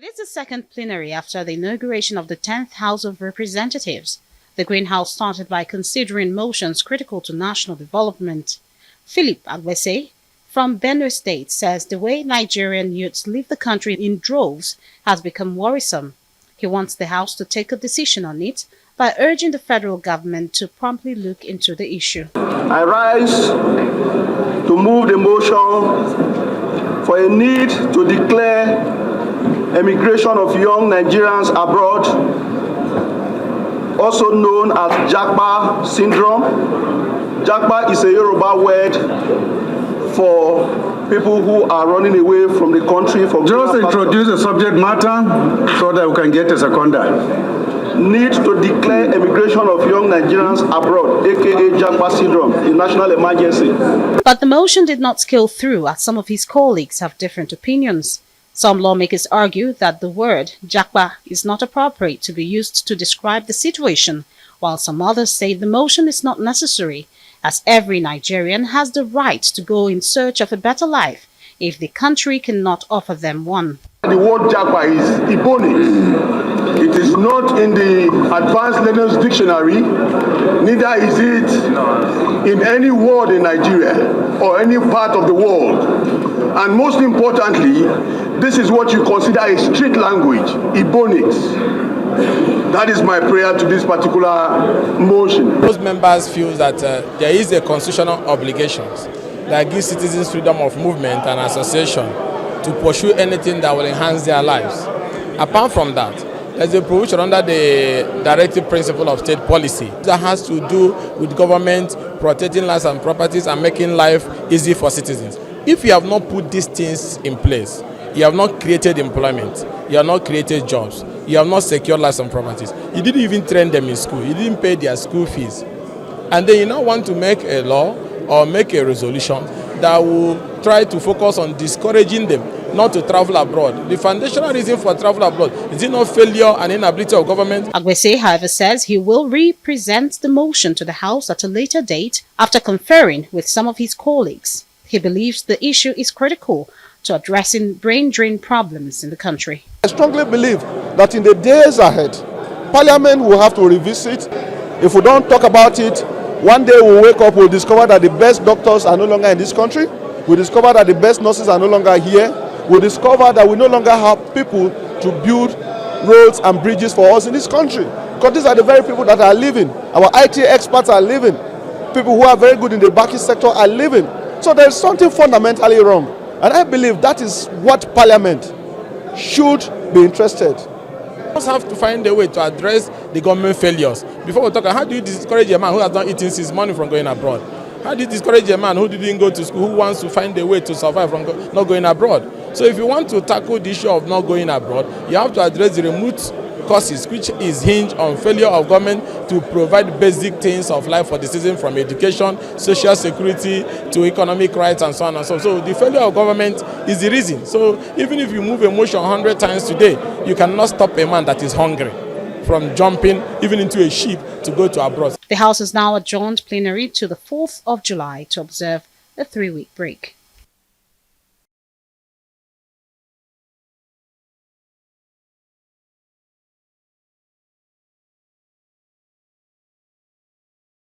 is the second plenary after the inauguration of the 10th House of Representatives. The Green House started by considering motions critical to national development. Philip Agbese from Benue State says the way Nigerian youths leave the country in droves has become worrisome. He wants the House to take a decision on it by urging the federal government to promptly look into the issue. I rise to move the motion for a need to declare emigration of young Nigerians abroad, also known as Japa syndrome. Japa is a Yoruba word for people who are running away from the country. Just introduce the subject matter so that we can get a seconder. Need to declare emigration of young Nigerians abroad, aka Japa syndrome, a national emergency. But the motion did not scale through, as some of his colleagues have different opinions. Some lawmakers argue that the word Japa is not appropriate to be used to describe the situation, while some others say the motion is not necessary, as every Nigerian has the right to go in search of a better life if the country cannot offer them one. The word Japa is Ebonics. It is not in the Advanced Learners Dictionary, neither is it in any word in Nigeria or any part of the world. And most importantly, this is what you consider a street language, Ebonics. That is my prayer to this particular motion. Most members feel that there is a constitutional obligation that gives citizens freedom of movement and association to pursue anything that will enhance their lives. Apart from that, there's a provision under the directive principle of state policy that has to do with government protecting lives and properties and making life easy for citizens. If you have not put these things in place, you have not created employment, you have not created jobs, you have not secured lives and properties, you didn't even train them in school, you didn't pay their school fees, and then you now want to make a law or make a resolution that will try to focus on discouraging them not to travel abroad. The foundational reason for travel abroad is it not failure and inability of government? Agbese, however, says he will re-present the motion to the House at a later date after conferring with some of his colleagues. He believes the issue is critical to addressing brain drain problems in the country. I strongly believe that in the days ahead, Parliament will have to revisit. If we don't talk about it, one day we'll wake up, we'll discover that the best doctors are no longer in this country. We'll discover that the best nurses are no longer here. We'll discover that we no longer have people to build roads and bridges for us in this country. Because these are the very people that are leaving. Our IT experts are leaving. People who are very good in the banking sector are leaving. So there's something fundamentally wrong. And I believe that is what Parliament should be interested. We also have to find a way to address the government failures. Before we talk, how do you discourage a man who has not eaten his money from going abroad? How do you discourage a man who didn't go to school, who wants to find a way to survive from not going abroad? So if you want to tackle the issue of not going abroad, you have to address the remote causes, which is hinged on failure of government to provide basic things of life for the citizen, from education, social security, to economic rights, and so on and so on. So the failure of government is the reason. So even if you move a motion 100 times today, you cannot stop a man that is hungry from jumping even into a ship to go to abroad. The House is now adjourned plenary to the 4th of July to observe a 3-week break.